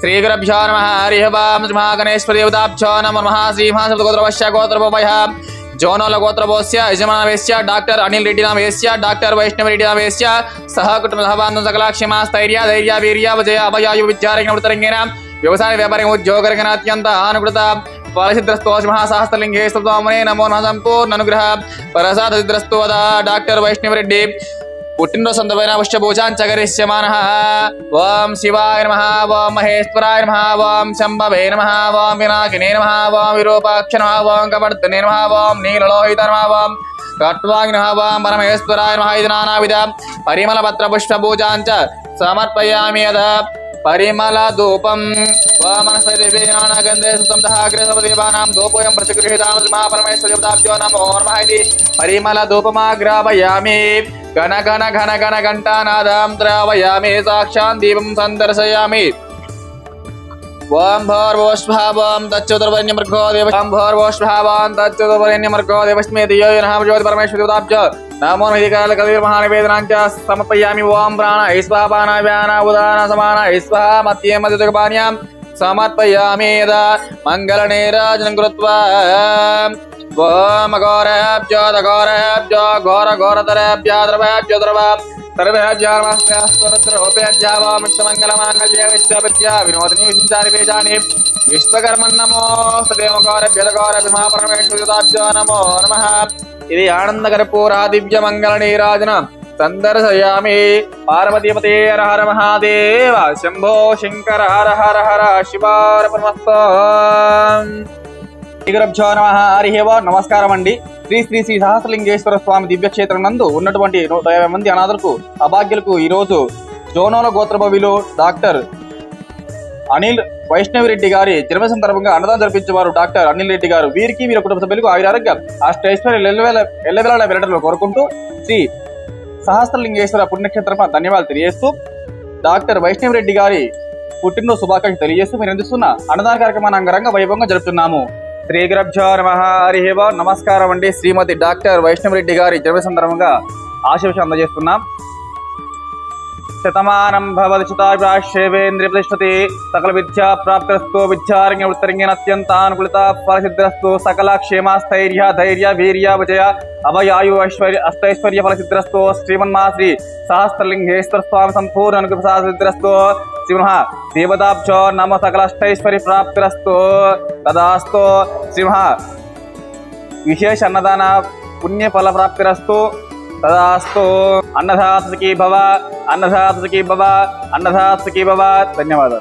श्रीगुरुभ्यो नमः हरिः ओम् गणेशदेवताभ्यो नमः श्रीमहासप्तगोत्रवश्य गोत्रभवः जोनोल गोत्रभोस्य यजमानवेस्य डॉक्टर अनिल रेड्डी नामवेस्य डॉक्टर वैष्णव रेड्डी नामवेस्य सह कुटुंबसहबान्धव सकलाक्षेमा स्थैर्य धैर्य वीर्य विजय अभयायु विद्यारण्यवृतरंगेन व्यवसाय व्यापार उद्योगरंगेन अत्यंत अनुकृत फलसिद्धस्तु महासहस्रलिंगे स्तोमने नमो नमः संपूर्ण अनुग्रह परसादसिद्धस्तु डॉक्टर वैष्णव रेड्डी पुट्टिनरोजु संदर्भेन अवश्य पूजाञ्चकरिष्यमानः। ओं शिवाय नमः ओं महेश्वराय नमः ओं शम्भवे नमः ओं विनायकिने नमः ओं विरूपाक्ष नमः ओं कवर्धने नमः ओं नीललोहित नमः ओं कट्वाग्नि नमः ओं परमेश्वराय नमः इति नानाविध परिमलपत्रपुष्पपूजाञ्च समर्पयामि यदा परिमलधूपं वामनसदेवेनागन्धे सुतंतः अग्रेसवदेवानां धूपोऽयं प्रतिगृहीतां महापरमेश्वरदेवताभ्यो नमो नमः इति परिमलधूपमाग्रापयामि घन घन घन घन घंटानादां द्रावयामि साक्षात् दीपं सन्दर्शयामि। ओं भूर्भुवस्सुभावं तच्चतुर्वर्ण्यमर्गो देवः ओं भूर्भुवस्सुभावं तच्चतुर्वर्ण्यमर्गो देवस्मै धियो यो नमः ज्योति परमेश्वरदेवताभ्यो नमो नमः कालकविर्महानिवेदनाञ्च समर्पयामि। ओं प्राणाय स्वाहा पानाय व्यानाय उदानाय समानाय स्वाहा मध्ये मध्यजगपान्यां समर्पयामि यदा मङ्गलनीराजनं कृत्वा ओम घोरेभ्यो घोरेभ्यो घोर घोरतरेभ्यो द्रवेभ्यो द्रव सर्वेभ्यो नमस्ते मिष्टमङ्गलमाङ्गल्ये विश्वविद्या विनोदिनी विशिष्टानि बीजानि विश्वकर्मन् नमोस्तुते घोरेभ्यो महापरमेश्वरदेवताभ्यो नमो नमः इति आनन्दकर्पूरा दिव्यमङ्गलनीराजन सन्दर्शयामि। पार्वतीपते हर हर महादेव शंभो शंकर हर हर हर शिवार्पणमस्तु। శ్రీగురుభ్యో నమః హరిః ఓం నమస్కారం అండి। శ్రీ శ్రీ శ్రీ సహస్రలింగేశ్వర స్వామి దివ్యక్షేత్రం నందు ఉన్నటువంటి 150 మంది అనాథులకు అభాగ్యులకు ఈరోజు జోనోల గోత్రభవిలో డాక్టర్ అనిల్ వైష్ణవ్ రెడ్డి గారి జన్మ సందర్భంగా అన్నదానం జరిపించేవారు డాక్టర్ అనిల్ రెడ్డి గారు। వీరికి వీరి కుటుంబ సభ్యులకు ఆయురారోగ్యం అష్టైశ్వర్యం ఎల్లవేళ వెలటలు కోరుకుంటూ శ్రీ సహస్రలింగేశ్వర పుణ్యక్షేత్రం ధన్యవాదాలు తెలియజేస్తూ డాక్టర్ వైష్ణవ్ రెడ్డి గారి పుట్టినరోజు శుభాకాంక్షలు తెలియజేస్తూ మీరు అందిస్తున్న అన్నదాన కార్యక్రమాన్ని అంగరంగ వైభవంగా జరుపుతున్నాము। శ్రీగురుభ్యో నమః హరిః ఓం నమస్కారం అండి। శ్రీమతి డాక్టర్ వైష్ణవ్ రెడ్డి గారి జన్మ సందర్భంగా ఆశీర్వాదం అందజేస్తున్నాం। శతమానం భవతి శతాయుషేవేంద్రియ ప్రతిష్ఠతి సకల విద్యా ప్రాప్తిరస్తు విద్యారణ్య వృత్తరంగేన అత్యంత అనుకూలత ఫలసిద్ధిరస్తు సకల క్షేమ స్థైర్య ధైర్య వీర్య విజయ అభయాయు అష్టైశ్వర్య ఫలసిద్ధిరస్తు శ్రీమన్మా శ్రీ సహస్రలింగేశ్వర స్వామి సంపూర్ణ అనుగ్రహ సిద్ధిరస్తు శ్రీమహ దేవతాభ్యో నమ సకల అష్టైశ్వర్య ప్రాప్తిరస్తు తదాస్తు శ్రీమహ విశేష అన్నదాన పుణ్య ఫల ప్రాప్తిరస్తు तदास्तु अन्नदाता सुखी भव अन्नदाता सुखी भव अन्नदाता सुखी भव। धन्यवाद।